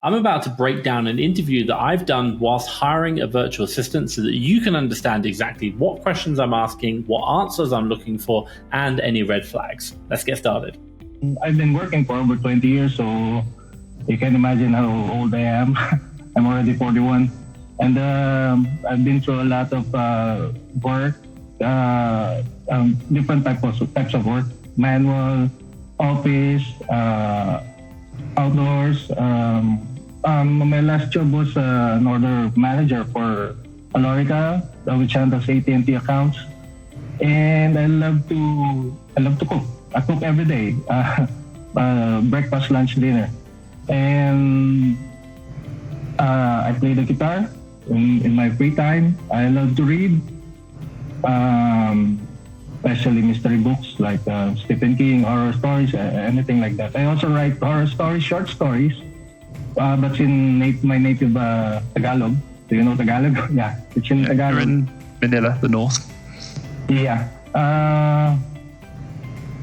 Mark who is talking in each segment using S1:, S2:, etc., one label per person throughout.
S1: I'm about to break down an interview that I've done whilst hiring a virtual assistant so that you can understand exactly what questions I'm asking, what answers I'm looking for, and any red flags. Let's get started.
S2: I've been working for over 20 years, so you can imagine how old I am. I'm already 41. And I've been through a lot of work, different types of work, manual, office, outdoors. My last job was an order manager for Alorica, which handles AT&T accounts. And I love to cook. I cook every day, breakfast, lunch, dinner. And I play the guitar in my free time. I love to read, especially mystery books like Stephen King, horror stories, anything like that. I also write horror stories, short stories, but in my native Tagalog. Do you know Tagalog? Yeah, it's in Tagalog.
S3: You're in Manila, the north.
S2: Yeah.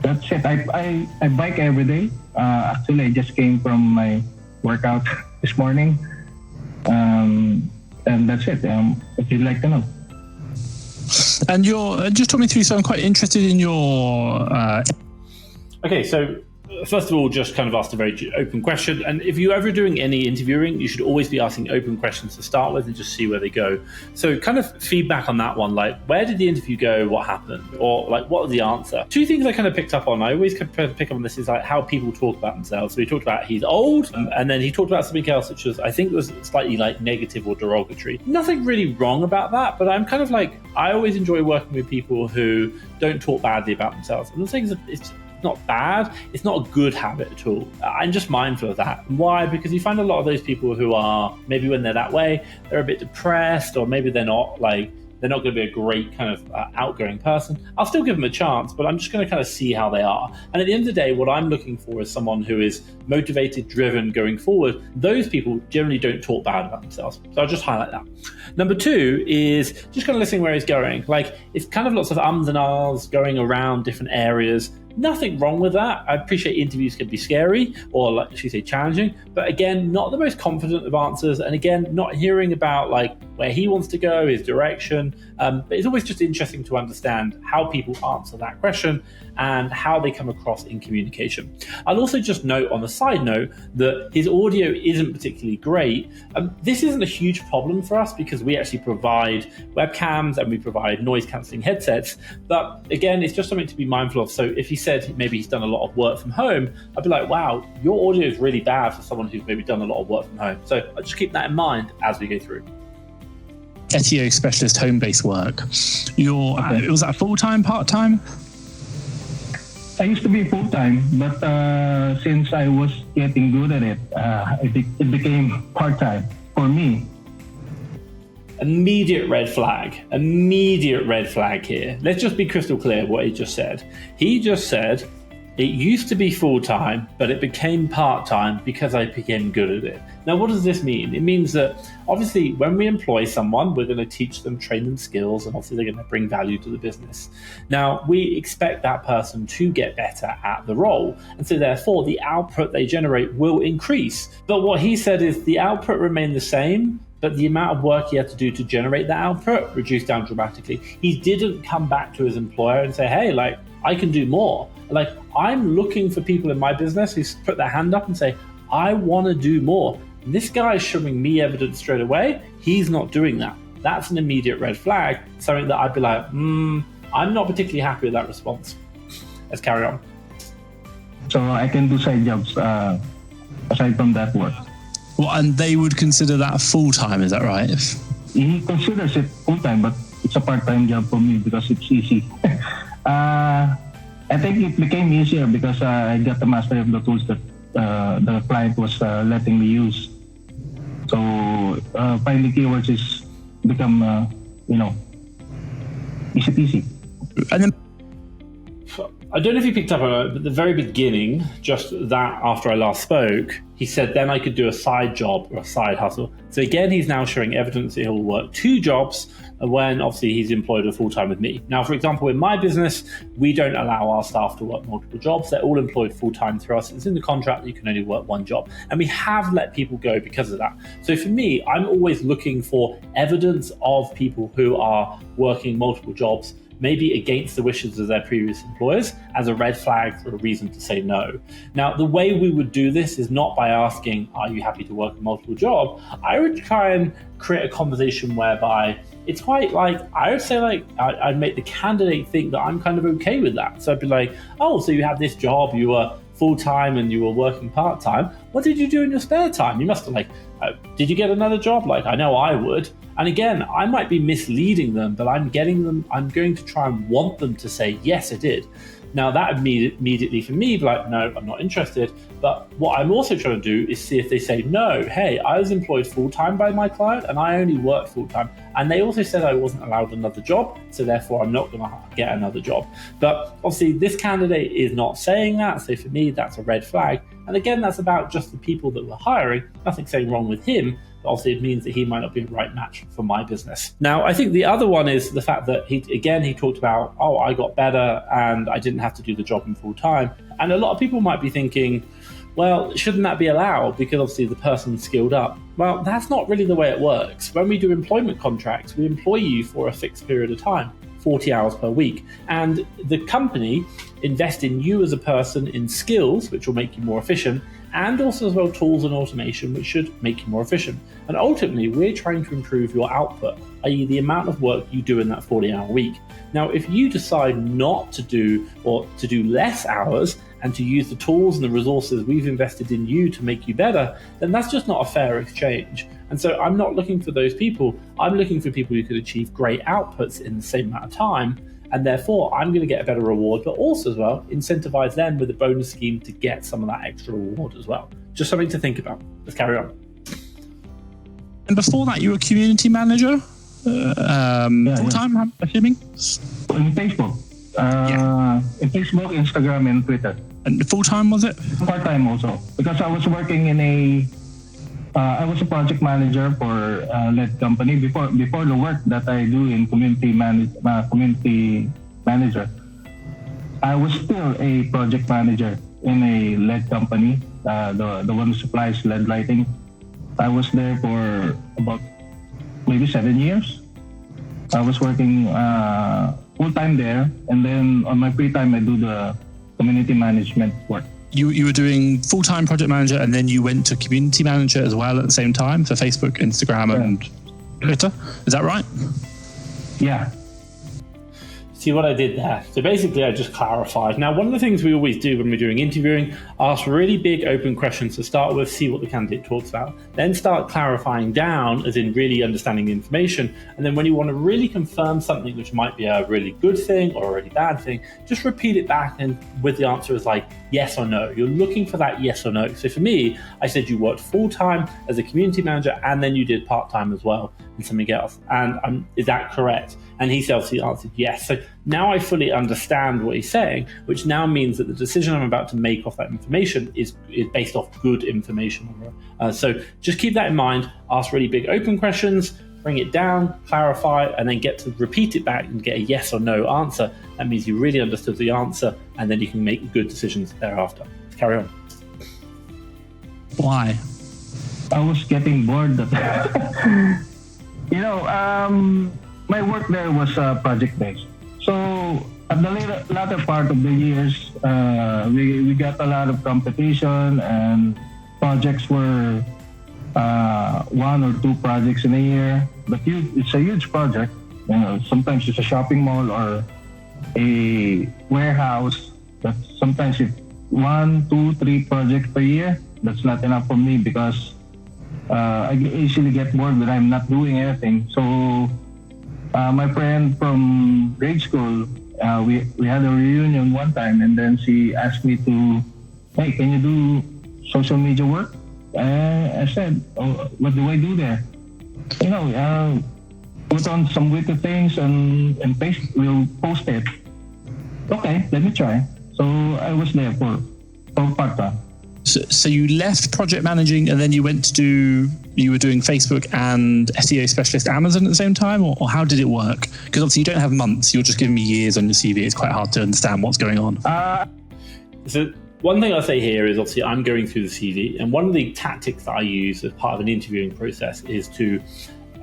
S2: That's it. I bike every day. Actually, I just came from my workout this morning. And that's it. If you'd like to know.
S3: And just talk me through, so I'm quite interested in your...
S1: Okay, so first of all, just kind of asked a very open question. And if you're ever doing any interviewing, you should always be asking open questions to start with and just see where they go. So kind of feedback on that one, like where did the interview go? What happened? Or like, what was the answer? Two things I kind of picked up on. I always kind of pick up on this is like how people talk about themselves. So he talked about he's old, and then he talked about something else, which was, I think was slightly like negative or derogatory. Nothing really wrong about that, but I'm kind of like, I always enjoy working with people who don't talk badly about themselves. I'm not saying it's not bad, it's not a good habit at all. I'm just mindful of that. Why? Because you find a lot of those people who are, maybe when they're that way, they're a bit depressed, or maybe they're not going to be a great kind of outgoing person. I'll still give them a chance, but I'm just going to kind of see how they are. And at the end of the day, what I'm looking for is someone who is motivated, driven, going forward. Those people generally don't talk bad about themselves. So I'll just highlight that. Number two is just kind of listening where he's going. Like, it's kind of lots of ums and ahs going around different areas. Nothing wrong with that. I appreciate interviews can be scary or, like, should we say, challenging, but again, not the most confident of answers. And again, not hearing about like where he wants to go, his direction. But it's always just interesting to understand how people answer that question and how they come across in communication. I'll also just note on the side note that his audio isn't particularly great. This isn't a huge problem for us because we actually provide webcams and we provide noise cancelling headsets. But again, it's just something to be mindful of. So if he said maybe he's done a lot of work from home, I'd be like, wow, your audio is really bad for someone who's maybe done a lot of work from home. So I'll just keep that in mind as we go through.
S3: SEO specialist home-based work. Was that full-time, part-time?
S2: I used to be full-time, but since I was getting good at it, it became part-time for me.
S1: Immediate red flag here. Let's just be crystal clear what he just said. He just said, it used to be full-time, but it became part-time because I became good at it. Now, what does this mean? It means that obviously when we employ someone, we're going to teach them, train them skills, and obviously they're going to bring value to the business. Now, we expect that person to get better at the role. And so therefore, the output they generate will increase. But what he said is the output remained the same, but the amount of work he had to do to generate that output reduced down dramatically. He didn't come back to his employer and say, hey, like, I can do more. Like, I'm looking for people in my business who put their hand up and say, I want to do more. And this guy is showing me evidence straight away. He's not doing that. That's an immediate red flag, something that I'd be like, I'm not particularly happy with that response. Let's carry on.
S2: So I can do side jobs aside from that work.
S3: Well, and they would consider that full-time, is that right?
S2: He considers it full-time, but it's a part-time job for me because it's easy. I think it became easier because I got the mastery of the tools that the client was letting me use. So finding keywords is become, easy peasy.
S3: And then
S1: I don't know if you picked up on it, but at the very beginning, just that after I last spoke, he said then I could do a side job or a side hustle. So again, he's now showing evidence that he'll work 2 jobs when obviously he's employed full-time with me. Now, for example, in my business, we don't allow our staff to work multiple jobs. They're all employed full-time through us. It's in the contract that you can only work 1 job. And we have let people go because of that. So for me, I'm always looking for evidence of people who are working multiple jobs, maybe against the wishes of their previous employers, as a red flag for a reason to say no. Now, the way we would do this is not by asking, are you happy to work a multiple job? I would try and create a conversation whereby it's quite like, I would say like, I'd make the candidate think that I'm kind of okay with that. So I'd be like, oh, so you have this job, you were full-time and you were working part-time. What did you do in your spare time? You must have like, did you get another job? Like, I know I would. And again, I might be misleading them, but I'm going to try and want them to say, yes, I did. Now that immediately for me, be like, no, I'm not interested. But what I'm also trying to do is see if they say, no, hey, I was employed full-time by my client and I only work full-time. And they also said I wasn't allowed another job, so therefore I'm not going to get another job. But obviously this candidate is not saying that, so for me, that's a red flag. And again, that's about just the people that we're hiring. Nothing saying wrong with him. Obviously, it means that he might not be the right match for my business. Now, I think the other one is the fact that he talked about, oh, I got better and I didn't have to do the job in full time. And a lot of people might be thinking, well, shouldn't that be allowed because obviously the person's skilled up? Well, that's not really the way it works. When we do employment contracts, we employ you for a fixed period of time, 40 hours per week. And the company invest in you as a person in skills, which will make you more efficient, and also as well tools and automation, which should make you more efficient. And ultimately, we're trying to improve your output, i.e. the amount of work you do in that 40-hour week. Now, if you decide not to do or to do less hours and to use the tools and the resources we've invested in you to make you better, then that's just not a fair exchange. And so I'm not looking for those people. I'm looking for people who could achieve great outputs in the same amount of time. And therefore, I'm going to get a better reward, but also as well, incentivize them with a bonus scheme to get some of that extra reward as well. Just something to think about. Let's carry on.
S3: And before that, you were community manager, full-time, I'm assuming?
S2: In Facebook. In Facebook, Instagram, and Twitter.
S3: And full-time, was it?
S2: Part-time also. Because I was working in I was a project manager for a LED company before the work that I do in community manager. I was still a project manager in a LED company, the one who supplies LED lighting. I was there for about maybe 7 years. I was working full time there, and then on my free time I do the community management work.
S3: You were doing full-time project manager, and then you went to community manager as well at the same time for Facebook, Instagram, and Twitter. Is that right?
S2: Yeah.
S1: See what I did there? So basically, I just clarified. Now, one of the things we always do when we're doing interviewing, ask really big open questions to start with, see what the candidate talks about, then start clarifying down, as in really understanding the information. And then when you want to really confirm something which might be a really good thing or a really bad thing, just repeat it back and with the answer is like yes or no. You're looking for that yes or no. So for me, I said you worked full-time as a community manager and then you did part-time as well and something else. And is that correct? And he obviously answered yes. So now I fully understand what he's saying, which now means that the decision I'm about to make off that information is based off good information. So just keep that in mind. Ask really big open questions, bring it down, clarify, and then get to repeat it back and get a yes or no answer. That means you really understood the answer, and then you can make good decisions thereafter. Let's carry on.
S3: Why?
S2: I was getting bored. My work there was project-based. So at the latter part of the years, we got a lot of competition, and projects were 1 or 2 projects in a year. But it's a huge project. Sometimes it's a shopping mall or a warehouse. But sometimes it's 1, 2, 3 projects per year. That's not enough for me because I easily get bored when I'm not doing anything. So my friend from grade school, we had a reunion one time, and then she asked me to, hey, can you do social media work? I said, oh, what do I do there? Put on some witty things and we'll post it. Okay, let me try. So I was there for part-time.
S3: So you left project managing and then you went to you were doing Facebook and SEO specialist Amazon at the same time, or how did it work? Because obviously you don't have months, you're just giving me years on your CV. It's quite hard to understand what's going on.
S1: So one thing I'll say here is obviously I'm going through the CV, and one of the tactics that I use as part of an interviewing process is to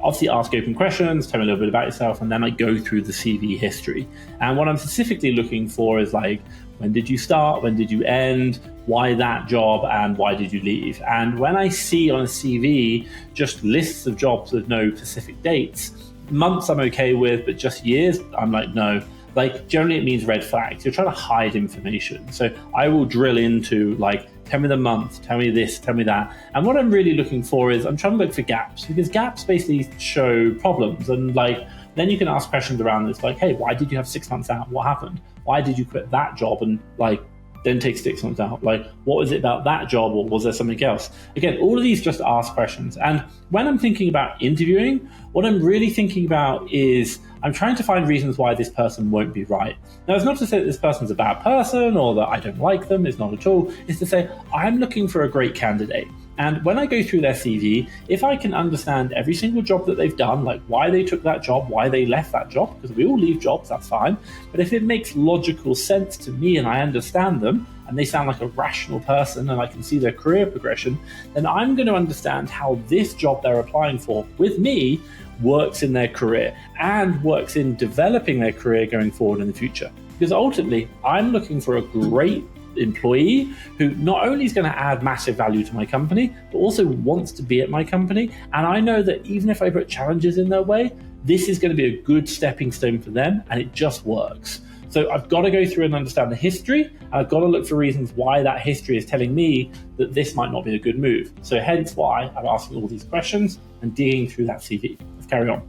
S1: obviously ask open questions, tell me a little bit about yourself, and then I go through the CV history. And what I'm specifically looking for is like, when did you start? When did you end? Why that job? And why did you leave? And when I see on a CV just lists of jobs with no specific dates, months I'm okay with, but just years, I'm like, no. Like, generally it means red flags. You're trying to hide information. So I will drill into like, tell me the month, tell me this, tell me that. And what I'm really looking for is I'm trying to look for gaps, because gaps basically show problems. And like, then you can ask questions around this, like, hey, why did you have 6 months out? What happened? Why did you quit that job and like then take 6 months out? Like, what was it about that job, or was there something else? Again, all of these just ask questions. And when I'm thinking about interviewing, what I'm really thinking about is I'm trying to find reasons why this person won't be right. Now, it's not to say that this person's a bad person or that I don't like them. It's not at all. It's to say I'm looking for a great candidate. And when I go through their CV, if I can understand every single job that they've done, like why they took that job, why they left that job, because we all leave jobs, that's fine. But if it makes logical sense to me and I understand them, and they sound like a rational person and I can see their career progression, then I'm going to understand how this job they're applying for with me works in their career and works in developing their career going forward in the future. Because ultimately, I'm looking for a great employee who not only is going to add massive value to my company, but also wants to be at my company. And I know that even if I put challenges in their way, this is going to be a good stepping stone for them, and it just works. So I've got to go through and understand the history, and I've got to look for reasons why that history is telling me that this might not be a good move. So hence why I'm asking all these questions and digging through that CV. Let's carry on.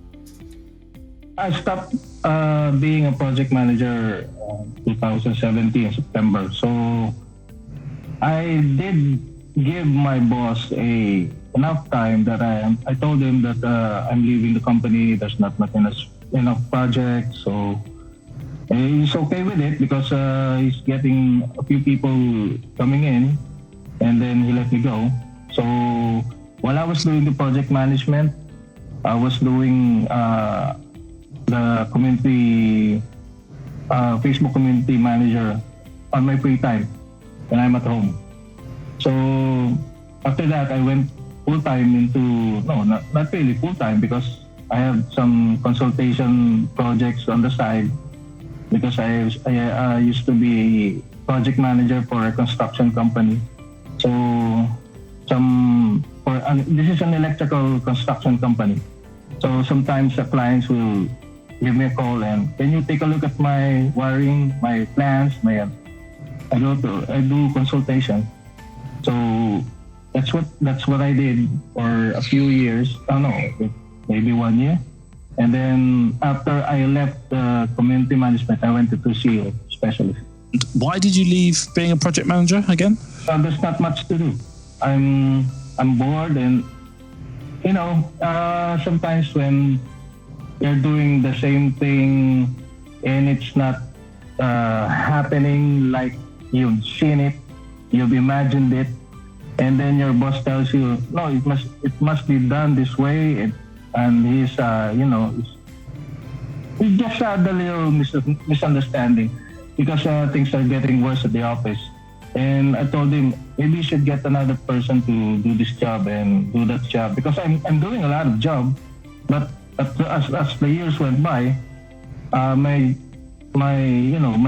S2: I stopped being a project manager 2017 September. So I did give my boss enough time that I told him that I'm leaving the company. There's not enough projects. So he's okay with it because he's getting a few people coming in, and then he let me go. So while I was doing the project management, I was doing the community, Facebook community manager on my free time when I'm at home. So after that, I went full-time into, not really full-time, because I have some consultation projects on the side, because I used to be a project manager for a construction company. So this is an electrical construction company. So sometimes the clients will give me a call and, can you take a look at my wiring, my plans, I do consultation. So that's what I did for a few years. Maybe 1 year. And then after I left the community management, I went to SEO specialist.
S3: Why did you leave being a project manager again?
S2: There's not much to do. I'm bored, and sometimes when you're doing the same thing and it's not happening like you've seen it, you've imagined it, and then your boss tells you, no, it must be done this way, and he's just had a little misunderstanding, because things are getting worse at the office. And I told him, maybe you should get another person to do this job and do that job, because I'm doing a lot of job, but as the years went by, my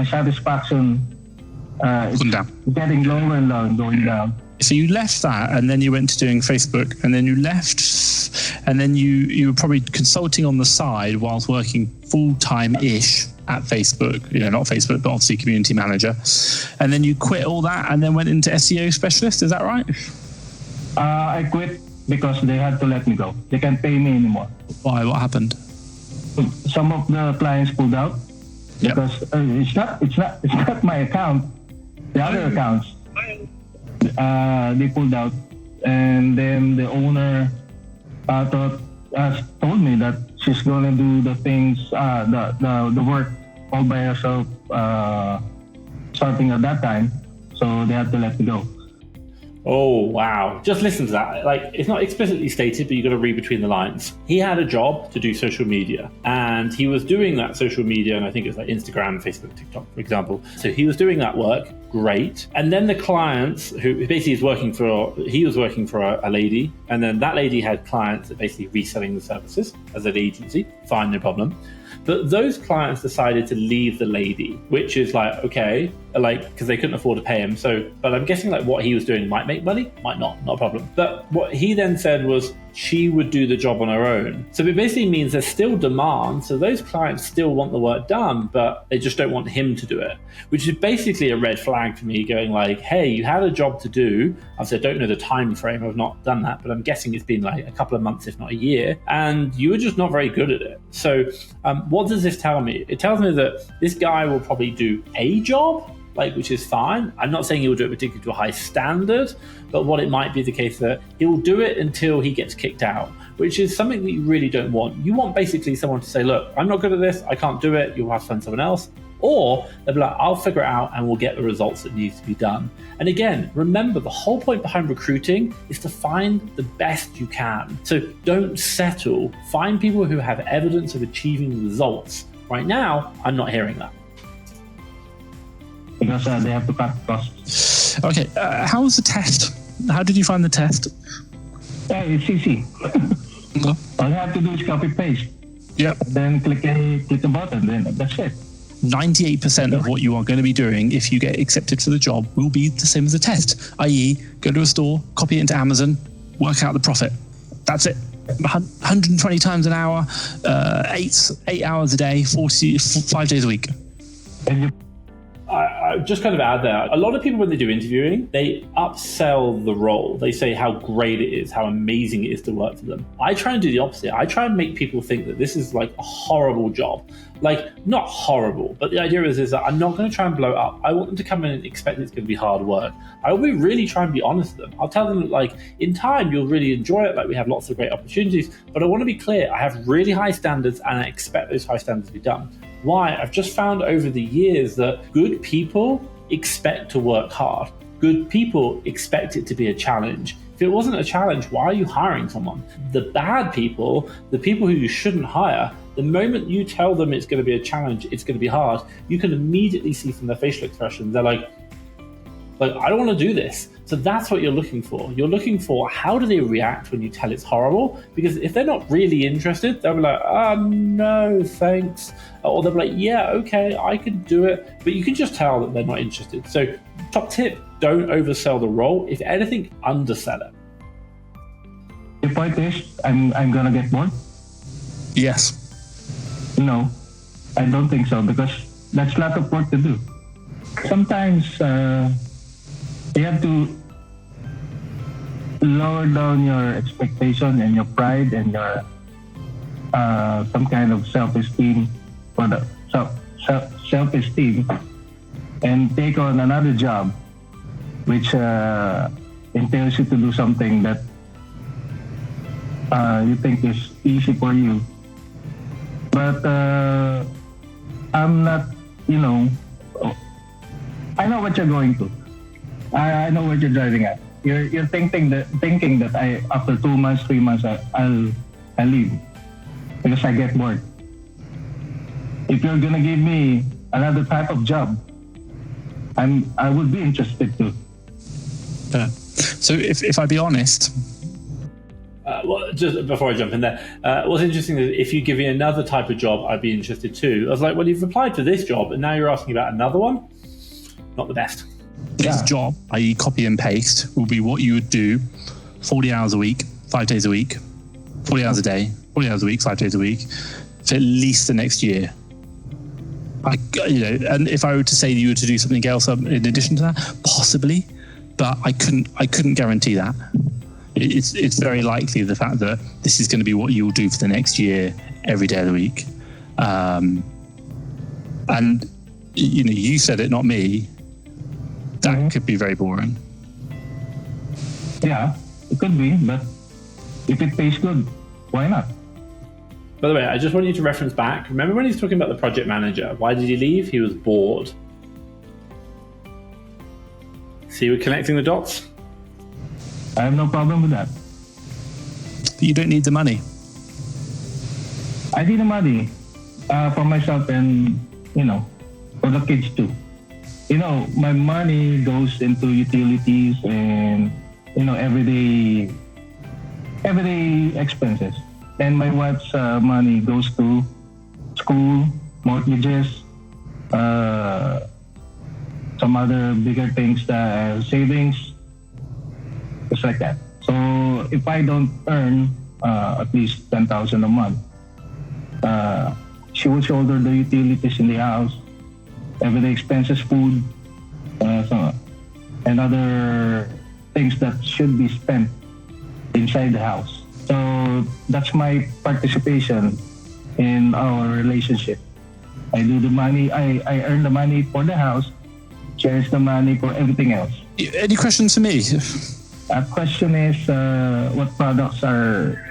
S2: satisfaction is getting lower and lower, going down.
S3: So you left that, and then you went to doing Facebook, and then you left, and then you were probably consulting on the side whilst working full-time-ish at Facebook, not Facebook, but obviously community manager. And then you quit all that and then went into SEO specialist, is that right?
S2: I quit because they had to let me go. They can't pay me anymore.
S3: Why? What happened?
S2: Some of the clients pulled out because it's not my account. The other accounts, they pulled out, and then the owner told me that she's gonna do the things, the work all by herself. starting at that time, so they had to let me go.
S1: Oh, wow. Just listen to that. Like, it's not explicitly stated, but you've got to read between the lines. He had a job to do social media, and he was doing that social media, and I think it's like Instagram, Facebook, TikTok, for example. So he was doing that work, great. And then the clients who basically he was working for a lady, and then that lady had clients that basically reselling the services as an agency. Fine, no problem. But those clients decided to leave the lady, which is like, okay, like, because they couldn't afford to pay him. So, but I'm guessing like what he was doing might make money, might not a problem. But what he then said was she would do the job on her own. So it basically means there's still demand. So those clients still want the work done, but they just don't want him to do it, which is basically a red flag for me going like, hey, you had a job to do. Obviously, I don't know the time frame. I've not done that, but I'm guessing it's been like a couple of months, if not a year. And you were just not very good at it. So what does this tell me? It tells me that this guy will probably do a job, like, which is fine. I'm not saying he will do it particularly to a high standard, but what it might be the case that he'll do it until he gets kicked out, which is something that you really don't want. You want basically someone to say, look, I'm not good at this, I can't do it, you'll have to find someone else. Or they'll be like, I'll figure it out and we'll get the results that need to be done. And again, remember, the whole point behind recruiting is to find the best you can. So don't settle. Find people who have evidence of achieving results. Right now, I'm not hearing that.
S2: Because they have to cut costs.
S3: Okay, how was the test? How did you find the test?
S2: Yeah, it's easy. All you have to do is copy paste.
S3: Yep.
S2: Then click the button. Then that's it.
S3: 98% of what you are going to be doing if you get accepted for the job will be the same as a test, i.e. go to a store, copy it into Amazon, work out the profit. That's it. 120 times an hour, 8 hours a day, 5 days a week.
S1: I just kind of add there, a lot of people when they do interviewing, they upsell the role. They say how great it is, how amazing it is to work for them. I try and do the opposite. I try and make people think that this is like a horrible job. Like, not horrible, but the idea is that I'm not going to try and blow it up. I want them to come in and expect it's going to be hard work. I will really try and be honest with them. I'll tell them that, like, in time, you'll really enjoy it. Like, we have lots of great opportunities, but I want to be clear. I have really high standards and I expect those high standards to be done. Why? I've just found over the years that good people expect to work hard. Good people expect it to be a challenge. If it wasn't a challenge, why are you hiring someone? The bad people, the people who you shouldn't hire, the moment you tell them it's going to be a challenge, it's going to be hard, you can immediately see from their facial expressions, they're like, I don't want to do this. So that's what you're looking for. You're looking for how do they react when you tell it's horrible? Because if they're not really interested, they'll be like, no, thanks. Or they'll be like, yeah, okay, I can do it. But you can just tell that they're not interested. So top tip, don't oversell the role. If anything, undersell it.
S2: The point is, I'm going to get bored?
S3: Yes.
S2: No, I don't think so, because that's a lot of work to do. Sometimes you have to lower down your expectation and your pride and your some kind of self-esteem for the self-esteem and take on another job which entails you to do something that you think is easy for you. But I'm not, I know what you're going to. I know what you're driving at. You're thinking that I after 2 months, 3 months, I'll leave because I get bored. If you're gonna give me another type of job, I would be interested too.
S3: So if I be honest.
S1: Well, just before I jump in there, what's interesting is if you give me another type of job, I'd be interested too. I was like, well, you've applied for this job and now you're asking about another one? Not the best.
S3: This job, i.e. copy and paste, will be what you would do 40 hours a week, 5 days a week, 40 hours a day, 40 hours a week, 5 days a week, for at least the next year. And if I were to say you were to do something else in addition to that, possibly, but I couldn't guarantee that. It's very likely the fact that this is going to be what you will do for the next year, every day of the week. And you said it, not me. That could be very boring.
S2: Yeah, it could be, but if it pays good, why not?
S1: By the way, I just want you to reference back. Remember when he's talking about the project manager? Why did he leave? He was bored. See, we're connecting the dots.
S2: I have no problem with that.
S3: But you don't need the money.
S2: I need the money for myself and, for the kids too. My money goes into utilities and, everyday expenses. And my wife's money goes to school, mortgages, some other bigger things, savings, just like that. So if I don't earn at least 10,000 a month, she will shoulder the utilities in the house, everyday expenses, food, and other things that should be spent inside the house. So that's my participation in our relationship. I do the money, I earn the money for the house, she earns the money for everything else.
S3: Any questions for me?
S2: Question is, what products are...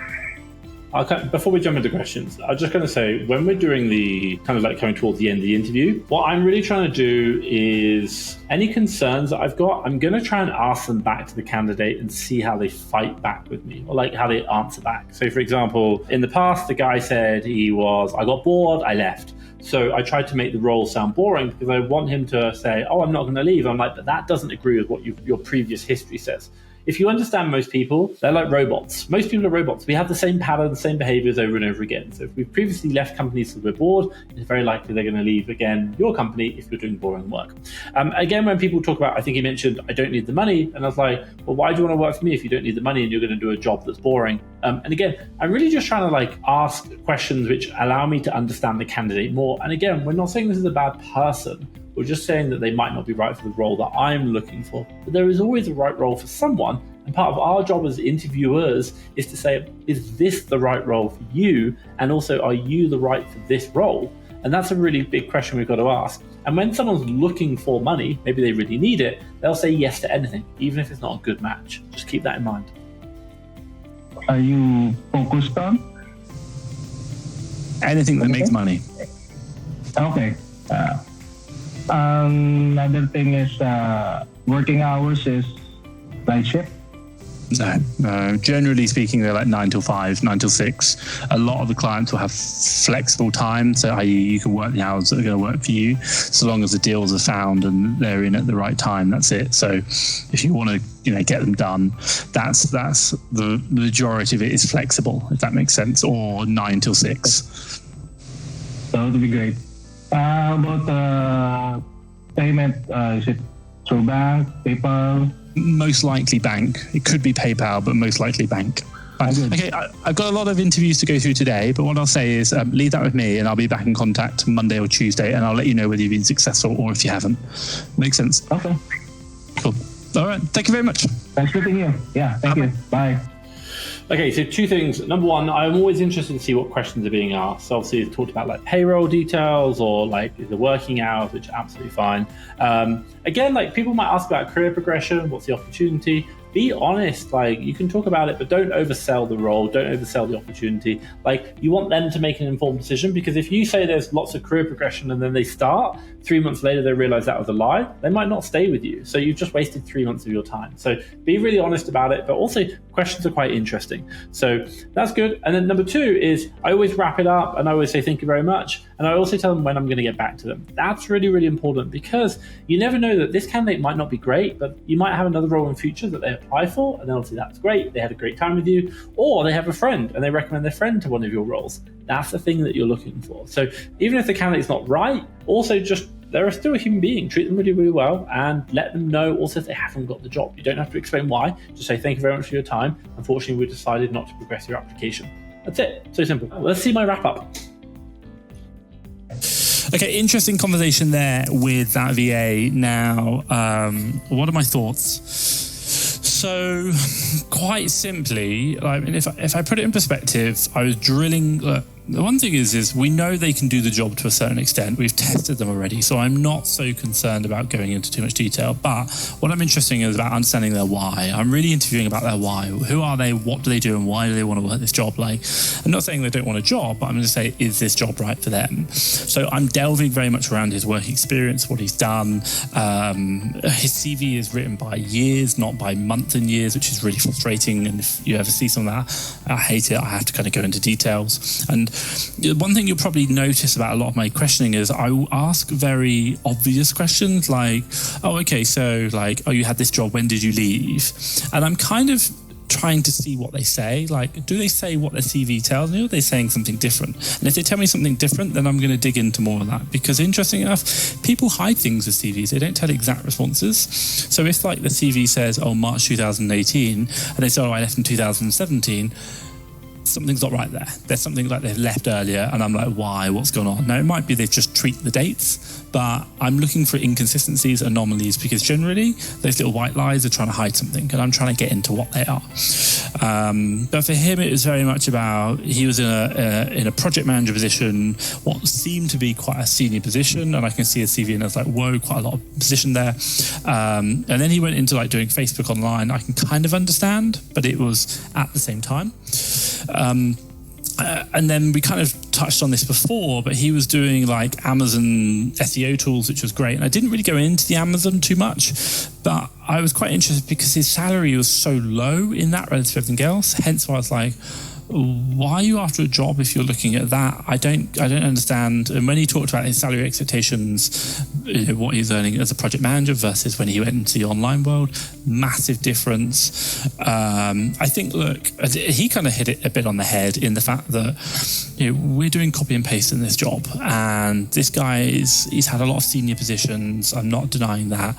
S1: Before we jump into questions, I'm just going to say, when we're doing the kind of like coming towards the end of the interview, what I'm really trying to do is any concerns that I've got, I'm going to try and ask them back to the candidate and see how they fight back with me, or like how they answer back. So for example, in the past, the guy said I got bored, I left. So I tried to make the role sound boring because I want him to say, oh, I'm not going to leave. I'm like, but that doesn't agree with what your previous history says. If you understand most people, they're like robots. Most people are robots. We have the same patterns, same behaviors over and over again. So if we've previously left companies because we're bored, it's very likely they're going to leave again your company if you're doing boring work. Again, when people talk about, I think he mentioned, I don't need the money. And I was like, well, why do you want to work for me if you don't need the money and you're going to do a job that's boring? And again, I'm really just trying to ask questions which allow me to understand the candidate more. And again, we're not saying this is a bad person. We're just saying that they might not be right for the role that I'm looking for. But there is always a right role for someone. And part of our job as interviewers is to say, is this the right role for you? And also, are you the right for this role? And that's a really big question we've got to ask. And when someone's looking for money, maybe they really need it, they'll say yes to anything, even if it's not a good match. Just keep that in mind.
S2: Are you focused on?
S3: Anything that makes money.
S2: Okay. Another thing is working hours is night shift.
S3: No. Generally speaking, they're like 9 till 5, 9 till 6. A lot of the clients will have flexible time, so i.e. you can work the hours that are going to work for you, so long as the deals are found and they're in at the right time. That's it. So if you want to, get them done, that's the majority of it is flexible, if that makes sense, or 9 till 6.
S2: That would be great. About payment, is it through bank, PayPal?
S3: Most likely bank. It could be PayPal, but most likely bank. Okay, I've got a lot of interviews to go through today, but what I'll say is leave that with me and I'll be back in contact Monday or Tuesday and I'll let you know whether you've been successful or if you haven't. Makes sense?
S2: Okay.
S3: Cool. All right. Thank you very much.
S2: Nice meeting you. Yeah, thank you. Bye.
S1: Okay, so two things. Number one, I'm always interested to see what questions are being asked. So obviously, it's talked about payroll details or the working hours, which are absolutely fine. Again, people might ask about career progression. What's the opportunity? Be honest. You can talk about it, but don't oversell the role. Don't oversell the opportunity. You want them to make an informed decision, because if you say there's lots of career progression and then they start, 3 months later they realize that was a lie, they might not stay with you. So you've just wasted 3 months of your time. So be really honest about it, but also questions are quite interesting. So that's good. And then number two is I always wrap it up and I always say thank you very much. And I also tell them when I'm going to get back to them. That's really, really important, because you never know that this candidate might not be great, but you might have another role in future that they apply for, and then obviously that's great. They had a great time with you, or they have a friend and they recommend their friend to one of your roles. That's the thing that you're looking for. So even if the candidate's not right, also just they're still a human being. Treat them really, really well and let them know also if they haven't got the job. You don't have to explain why. Just say thank you very much for your time. Unfortunately, we decided not to progress your application. That's it. So simple. Let's see my wrap up.
S3: Okay, interesting conversation there with that VA. Now, what are my thoughts? So, quite simply, if I put it in perspective, I was drilling. The one thing is we know they can do the job to a certain extent. We've tested them already, so I'm not so concerned about going into too much detail. But what I'm interested in is about understanding their why. I'm really interviewing about their why. Who are they? What do they do? And why do they want to work this job? Like, I'm not saying they don't want a job, but I'm going to say, is this job right for them? So I'm delving very much around his work experience, what he's done. His CV is written by years, not by months and years, which is really frustrating. And if you ever see some of that, I hate it. I have to kind of go into details. And one thing you'll probably notice about a lot of my questioning is I will ask very obvious questions like, oh, okay, so like, oh, you had this job, when did you leave? And I'm kind of trying to see what they say. Like, do they say what their CV tells me, or are they saying something different? And if they tell me something different, then I'm going to dig into more of that, because interesting enough, people hide things with CVs. They don't tell exact responses. So if like the CV says, oh, March 2018, and they say, oh, I left in 2017, something's not right there. There's something like they've left earlier, and I'm like, why? What's going on? Now, it might be they've just tweaked the dates, but I'm looking for inconsistencies, anomalies, because generally those little white lies are trying to hide something, and I'm trying to get into what they are. But for him, it was very much about, he was in a project manager position, what seemed to be quite a senior position, and I can see his CV, and I was like, whoa, quite a lot of position there. And then he went into like doing Facebook online. I can kind of understand, but it was at the same time. And then we kind of touched on this before, but he was doing like Amazon SEO tools, which was great. And I didn't really go into the Amazon too much, but I was quite interested because his salary was so low in that relative to everything else. Hence why I was like, why are you after a job if you're looking at that? I don't understand. And when he talked about his salary expectations, what he's earning as a project manager versus when he went into the online world, massive difference. I think, look, he kind of hit it a bit on the head in the fact that we're doing copy and paste in this job, and this guy he's had a lot of senior positions. I'm not denying that.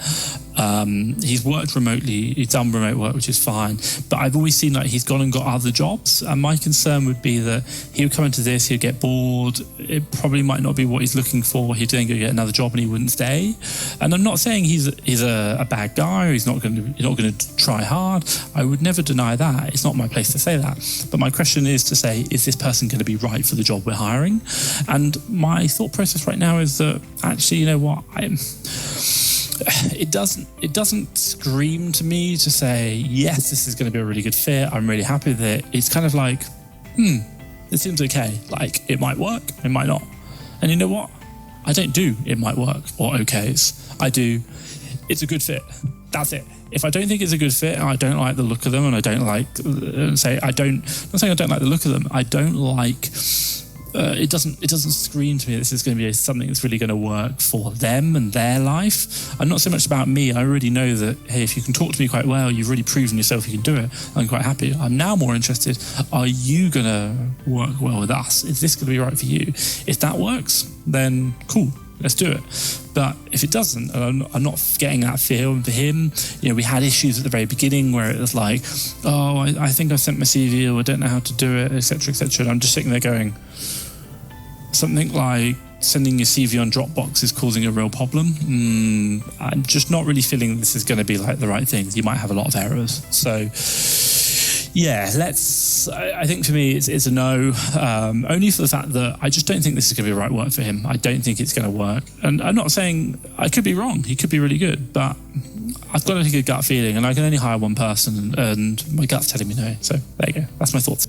S3: He's worked remotely, he's done remote work, which is fine, but I've always seen like he's gone and got other jobs, and my concern would be that he would come into this, he'd get bored, it probably might not be what he's looking for, he'd then go get another job and he wouldn't stay. And I'm not saying he's a bad guy, or he's not going to try hard. I would never deny that. It's not my place to say that. But my question is to say, is this person going to be right for the job we're hiring? And my thought process right now is that actually, you know what, it doesn't scream to me to say, yes, this is going to be a really good fit, I'm really happy with it. It's kind of like, it seems okay. Like, it might work, it might not. And you know what? I don't do it might work or okays. I do, it's a good fit. That's it. If I don't think it's a good fit and I don't like the look of them, and I don't like, I'm not saying I don't like the look of them, I don't like, it doesn't scream to me this is going to be something that's really going to work for them and their life. I'm not so much about me. I already know that, hey, if you can talk to me quite well, you've really proven yourself you can do it, I'm quite happy. I'm now more interested, are you going to work well with us? Is this going to be right for you? If that works, then cool, let's do it. But if it doesn't, and I'm not getting that feel. And for him, we had issues at the very beginning where it was like, oh, I think I sent my CV, or I don't know how to do it, etc., etc. And I'm just sitting there going, something like sending your CV on Dropbox is causing a real problem. I'm just not really feeling this is going to be like the right thing. You might have a lot of errors. So yeah, I think for me it's a no, only for the fact that I just don't think this is going to be the right work for him. I don't think it's going to work. And I'm not saying, I could be wrong, he could be really good, but I've got a good gut feeling, and I can only hire one person, and my gut's telling me no. So there you go, that's my thoughts.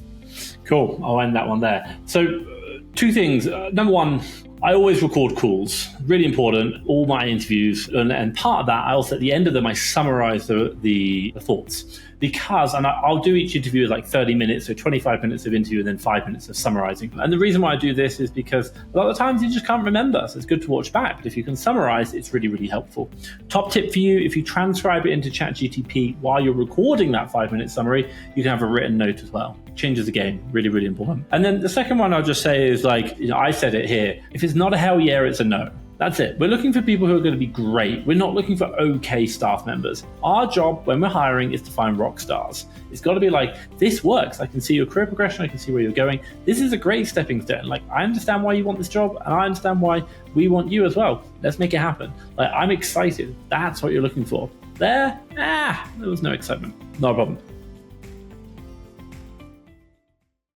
S1: Cool, I'll end that one there. So two things. Number one, I always record calls, really important, all my interviews. And part of that, I also, at the end of them, I summarize the thoughts. Because, and I'll do each interview as like 30 minutes, so 25 minutes of interview and then 5 minutes of summarizing. And the reason why I do this is because a lot of the times you just can't remember, so it's good to watch back. But if you can summarize, it's really, really helpful. Top tip for you, if you transcribe it into ChatGPT while you're recording that 5-minute summary, you can have a written note as well. Changes the game, really, really important. And then the second one I'll just say is like, I said it here, if it's not a hell yeah, it's a no. That's it. We're looking for people who are going to be great. We're not looking for okay staff members. Our job when we're hiring is to find rock stars. It's got to be like, this works. I can see your career progression. I can see where you're going. This is a great stepping stone. Like, I understand why you want this job, and I understand why we want you as well. Let's make it happen. Like, I'm excited. That's what you're looking for. There was no excitement. Not a problem.